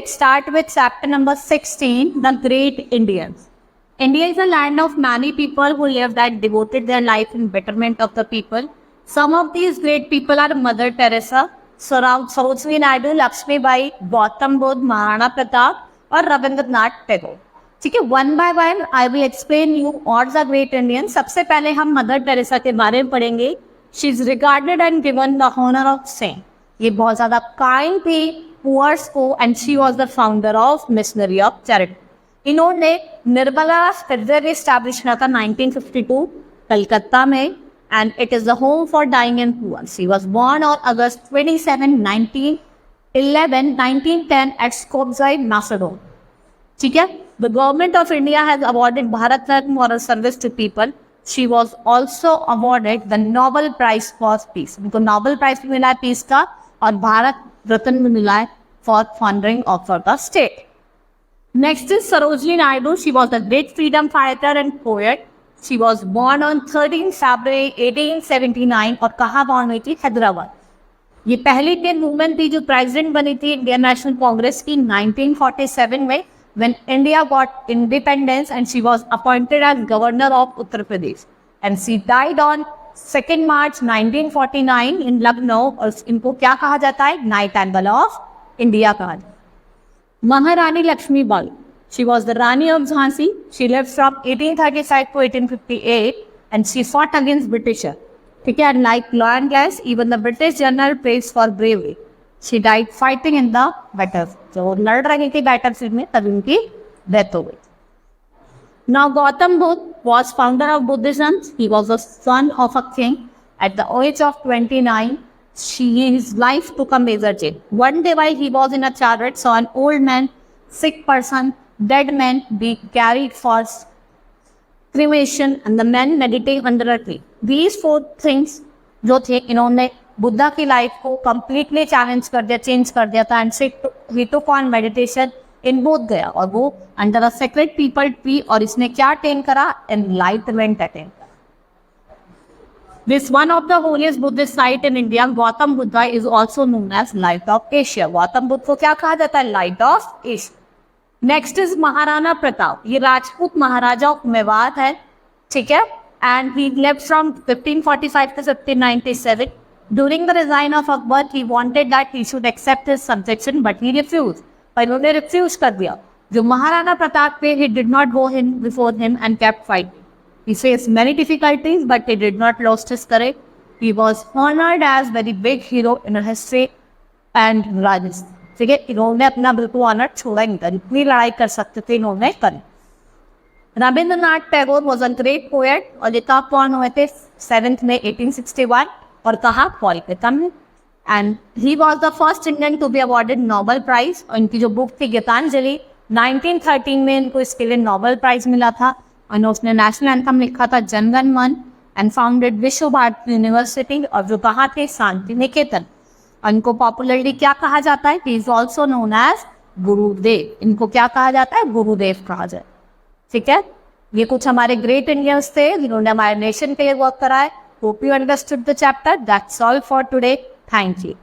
let's start with chapter number 16, The Great Indians. India is a land of many people who lived and devoted their life in betterment of the people. Some of these great people are Mother Teresa, Sarojini Naidu, Lakshmi Bai, Gautam Buddha, Maharana Pratap और रविंद्रनाथ टैगोर. ठीक है, one by one I will explain you और the great Indian. सबसे पहले हम Mother Teresa के बारे में पढ़ेंगे. She is regarded and given the honour of saint. ये बहुत ज्यादा काइंड थी पुअर्स को and she was the founder of missionary of charity. इन्होंने निर्मला हॉस्पिटल स्टैब्लिश किया था 1952 कलकत्ता में and it is the home for dying and poor. She was born on August 27, 1910 at Skopje, Macedon. ठीक है, the government of India has awarded Bharat Ratna for her service to people. She was also awarded the Nobel Prize for Peace. उनको Nobel Prize मिला है piece का और भारत रत्न में मिला है for funding of the state. Next is Sarojini Naidu. She was a great freedom fighter and poet. She was born on 13 February 1879 और कहाँ born हुई थी? हैदराबाद. ये पहली इंडियन वुमेन थी जो प्रेसिडेंट बनी थी इंडियन नेशनल कांग्रेस की 1947 में when India got independence and she was appointed as governor of Uttar Pradesh and she died on 2nd March 1949 in Lucknow. और इनको क्या कहा जाता है? नाइट एंगल ऑफ इंडिया कहा जाता है. महारानी Lakshmibai. She was the Rani of Jhansi. She lived from 1835 to 1858 and she fought against Britisher. ठीक है, and like Lawrence, even the British general praised for bravery. She died fighting in the battle. जो लड़ रही थी battlefield में तब उनकी death हो गई. Now Gautam Buddha was founder of Buddhism. He was the son of a king. At the age of 29, his life took a major change. One day while he was in a chariot, saw an old man, sick person, dead man be carried for cremation and the man meditate under a tree. These 4 things जो थे इन्होंने बुद्धा की life को completely challenge कर दिया, change कर दिया था. And he took on meditation in Bodh Gaya और वो under a sacred peepal tree और इसने क्या अटेन करा? Enlightenment attain. This one of the holiest Buddhist site in India, Gautam Buddha is also known as light of Asia. Gautam Buddha को क्या कहा जाता है? Light of Asia. Next is Maharana Pratap. ये राजपूत महाराजा ऑफ मेवात है. ठीक है, and he lived from 1545 to 1597. During the reign of Akbar, he wanted that he should accept his subjection, but he refused. पर उन्होंने refuse कर दिया. जो महाराणा प्रताप थे, he did not go in before him and kept fighting. He faced many difficulties, but he did not lost his courage. He was honored as very big hero in history and Rajasthan. ठीक है, इन्होंने अपना बिल्कुल honour छोड़ा नहीं था. इतनी लड़ाई कर सकते थे इन्होंने करी. Rabindranath Tagore was a great poet और ये कब बॉर्न हुए थे? 7 मई 1861 और कहाँ? कोलकाता में. And he was the first Indian to be awarded Nobel prize. और इनकी जो बुक थी गीतांजलि 1913 में इनको इसके लिए नोबेल प्राइज मिला था. और उसने नेशनल एंथम लिखा था जनगण मन एंड फाउंडेड विश्व भारती यूनिवर्सिटी और जो कहाँ थे? शांति निकेतन. और इनको पॉपुलरली क्या कहा जाता है? He is also known as Gurudev. इनको क्या कहा जाता है? गुरुदेव कहा जाए. ठीक है, ये कुछ हमारे ग्रेट इंडियंस थे जिन्होंने हमारे नेशन के लिए वर्क करा है. Hope you understood the chapter. That's all for today. Thank you.